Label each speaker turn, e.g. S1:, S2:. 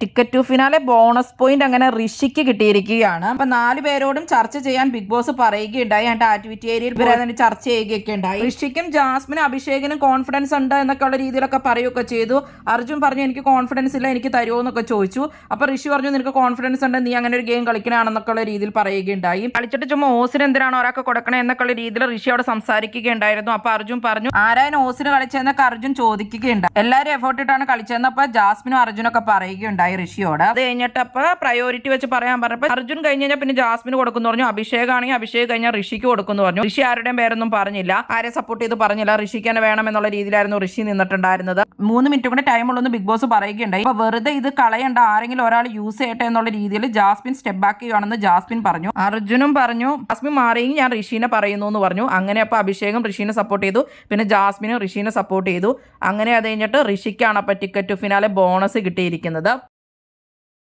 S1: Ticket to finale bonus point അങ്ങനെ ഋഷിക്ക് കിട്ടിയിരിക്കുകയാണ്. അപ്പൊ 4 പേരോടും ചർച്ച ചെയ്യാൻ ബിഗ് ബോസ് പറയുകയുണ്ടായി. ആൻഡ് ആക്ടിവിറ്റി ഏരിയയിൽ അതിന് ചർച്ച ചെയ്യുകയൊക്കെ ഉണ്ടായി. ഋഷിക്കും ജാസ്മിനും അഭിഷേകിനും കോൺഫിഡൻസ് ഉണ്ട് എന്നൊക്കെ ഉള്ള രീതിയിലൊക്കെ പറയുകയൊക്കെ ചെയ്തു. അർജുൻ പറഞ്ഞു എനിക്ക് കോൺഫിഡൻസ് ഇല്ല, എനിക്ക് തരുമോ എന്നൊക്കെ ചോദിച്ചു. അപ്പൊ ഋഷി പറഞ്ഞു നിനക്ക് കോൺഫിഡൻസ് ഉണ്ട്, നീ അങ്ങനെ ഒരു ഗെയിം കളിക്കണമെന്നൊക്കെ ഉള്ള രീതിയിൽ പറയുകയുണ്ടായി. കളിച്ചിട്ട് ചുമ്മാ ഓസിന് എന്തിനാണ് ഒരാൾക്ക് കൊടുക്കണേ എന്നൊക്കെ ഉള്ള രീതിയിൽ ഋഷി അവിടെ സംസാരിക്കുകയുണ്ടായിരുന്നു. അപ്പൊ അർജുൻ പറഞ്ഞു ആരായാലും ഓസിന് കളിച്ചതെന്നൊക്കെ അർജുൻ ചോദിക്കുകയുണ്ടായി. എല്ലാവരും എഫേർട്ട് ഇട്ടാണ് കളിച്ചതെന്ന് അപ്പൊ ജാസ്മിനും അർജുനൊക്കെ പറയുകയുണ്ടായി ഋഷിയോട്. അത് കഴിഞ്ഞിട്ട് അപ്പൊ പ്രയോറിറ്റി വെച്ച് പറയാൻ പറഞ്ഞപ്പോ അർജുൻ കഴിഞ്ഞ് കഴിഞ്ഞാൽ പിന്നെ ജാസ്മിന് കൊടുക്കുന്നു പറഞ്ഞു. അഭിഷേക് ആണെങ്കിൽ അഭിഷേക് കഴിഞ്ഞാൽ ഋഷിക്ക് കൊടുക്കുന്നു പറഞ്ഞു. ഋഷി ആരുടെയും പേരൊന്നും പറഞ്ഞില്ല, ആരെ സപ്പോർട്ട് ചെയ്ത് പറഞ്ഞില്ല. ഋഷിക്ക് തന്നെ വേണം എന്നുള്ള രീതിയിലായിരുന്നു ഋഷി നിന്നിട്ടുണ്ടായിരുന്നത്. 3 മിനിറ്റ് കൂടെ ടൈം ഉള്ളൂ ബിഗ് ബോസ് പറയുകയുണ്ടായി. അപ്പൊ വെറുതെ ഇത് കളയണ്ട, ആരെങ്കിലും ഒരാൾ യൂസ് ചെയ്യട്ടെ എന്നുള്ള രീതിയിൽ ജാസ്മിൻ സ്റ്റെപ്പ് ബാക്ക് ചെയ്യുകയാണെന്ന് ജാസ്മിൻ പറഞ്ഞു. അർജുനും പറഞ്ഞു ജാസ്മിൻ മാറിയെങ്കിൽ ഞാൻ ഋഷീനെ പറയുന്നു എന്ന് പറഞ്ഞു. അങ്ങനെ അപ്പൊ അഭിഷേകും ഋഷീനെ സപ്പോർട്ട് ചെയ്തു, പിന്നെ ജാസ്മിനും ഋഷീനെ സപ്പോർട്ട് ചെയ്തു. അങ്ങനെ അത് കഴിഞ്ഞിട്ട് ഋഷിക്കാണ് അപ്പൊ ടിക്കറ്റ് ടു ഫിനാലെ ബോണസ് കിട്ടിയിരിക്കുന്നത്.